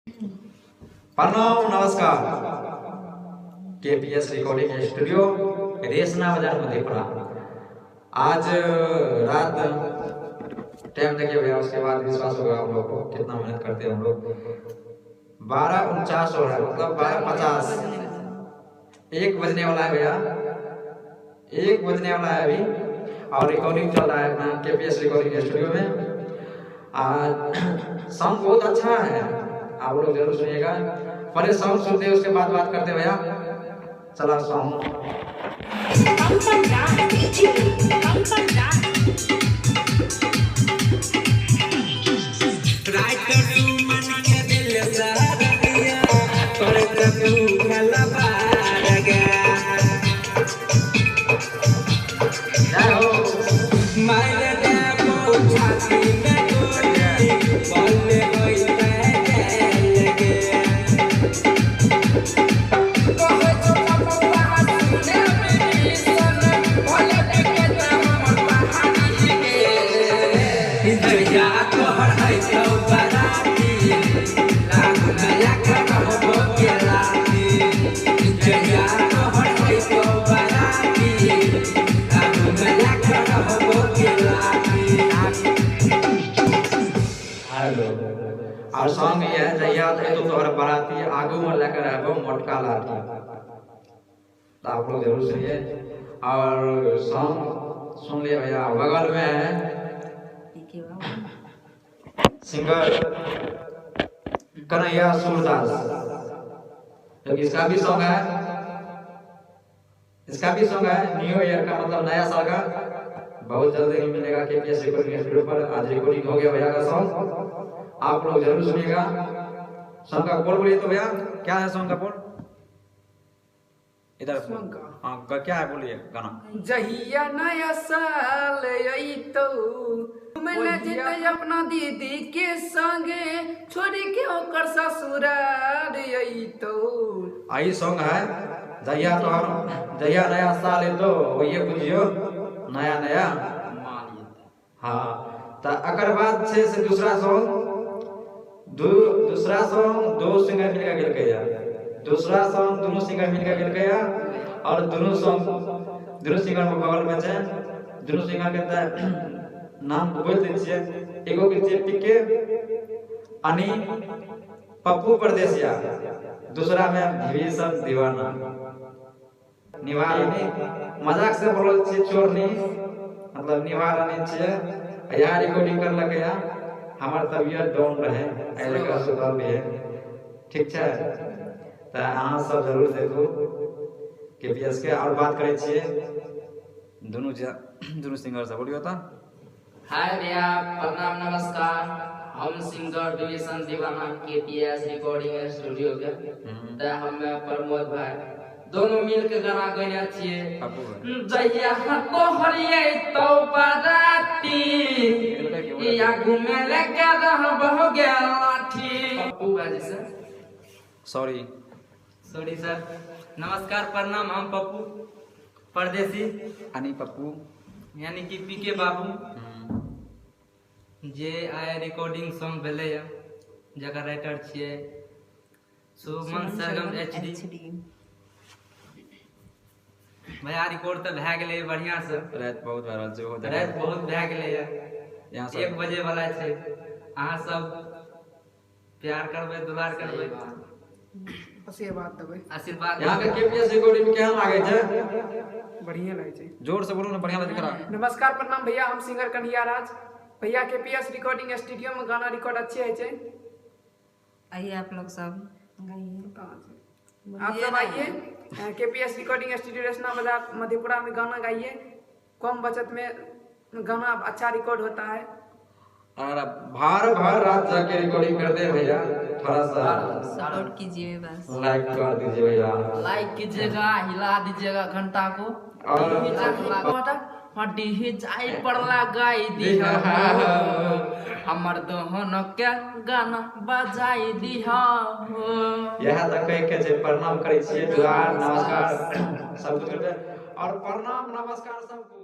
प्रणाम नमस्कार। KPS recording studio रेशना बाजार मधेपुरा। आज रात टाइम देखिए भैया, उसके बाद विश्वास होगा आप लोग को कितना मेहनत करते हैं हम लोग। 12:49 हो रहा है, मतलब 12:50 1 बजने वाला है भैया, 1 बजने वाला है अभी। और रिकॉर्डिंग चल रहा है अपना केपीएस रिकॉर्डिंग स्टूडियो में। आज सॉन्ग बहुत अच्छा है, आप लोग जरूर सुनिएगा। पहले सॉन्ग सुनते हैं, उसके बाद बात करते हैं भैया। चला सॉन्ग। और सॉन्ग ये है, जहिया तो तोहर बराती आगू में लेकर आबो मोटका लाठी। तो आप लोग जरूर सुनिए। और सॉन्ग सुन लिए भैया। बगल में है सिंगर कन्हैया सूरदास, तो इसका भी सॉन्ग है, न्यू ईयर का, मतलब नया साल का। बहुत जल्द ही मिलेगा केपीएस रिकॉर्डिंग स्टूडियो पर। आज रिकॉर्डिंग हो गया भैया का सॉन्ग, आप लोग जरूर सुनिएगा। सॉन्ग का बोल बोलिए तो भैया, क्या है सॉन्ग का बोल? इधर हाँ, क्या है बोलिए गाना। जहिया नया साल आई तो मैंने जीते अपना दीदी के संगे, छोड़ी के ओकर ससुराल आई तो। आई सॉन्ग है जहिया नया साल है तो ये बुझियो नया नया। हाँ, तो अकर बाद से दूसरा सॉन्ग दो सिंगर मिलकर गेल गया। दूसरा सॉन्ग दोनों सिंगर मिलकर गेल गया। और दोनों सिंगर में बगल में छै, दोनों सिंगर के नाम बोल दै छियै। एगो के छै पीके अनि पप्पू परदेसिया, दूसरा में भीषण दीवाना। निवारणी मजाक से बोलल छियै, चोरनी मतलब निवारणी छियै। यहाँ रिकॉर्डिंग करलक है, हमार तबियत डाउन रहे एले का अस्पताल भी है, ठीक है। तो अहाँ सब जरूर देखो केपीएस के। और बात करे छियै दोनों सिंगर से बोलियो तो। हाय भैया, प्रणाम नमस्कार। हम सिंगर डिवीजन दीवाना केपीएस रिकॉर्डिंग स्टूडियो के। तो हम प्रमोद भाई दोनों मिल के गाना गैने छिए। जहिया तोहरिए तो बराती या घूमे लेके रहबो गेल लाठी। पप्पू भाई सर, सॉरी सर। नमस्कार प्रणाम, हम पप्पू परदेसी अनि पप्पू यानी कि पीके बाबू जे आय रिकॉर्डिंग सॉन्ग भेले है, जकर राइटर छिए सुमन सरगम एचडी। भैया रिकॉर्ड तो भए गेलै बढ़िया से, रात बहुत भए रहल छै, रात बहुत भए गेलै है, यहाँ 1 बजे वाला छै। अहाँ सब प्यार करबै, दुलार करबै, आशीर्वाद। यहाँ के केपीएस रिकॉर्डिंग में केहन लागे छै? बढ़िया लगे छै। जोर से बोलो ना, बढ़िया लगे करा। नमस्कार प्रणाम भैया, हम सिंगर कन्हैया राज। भैया केपीएस रिकॉर्डिंग स्टूडियो में गाना रिकॉर्ड अच्छे है। आइए आप लोग सब गाइए, आप सब आइए केपीएस रिकॉर्डिंग स्टूडियो रेशना बाजार मधेपुरा में गाना गाइए। कम बचत में गाना अच्छा रिकॉर्ड होता है। और भर रात जाके रिकॉर्डिंग करते हैं भैया। थोड़ा सा सपोर्ट कीजिए, बस लाइक कर दीजिए भैया, लाइक कीजिएगा, हिला दीजिएगा घंटा को। हड्डी जाई पड़ला गाई दिहा, हमर दोहन के गाना बजाई दिहा। यह तक कह के जे प्रणाम करे छियै, जोहार नमस्कार सब कुछ करते। और प्रणाम नमस्कार सबको।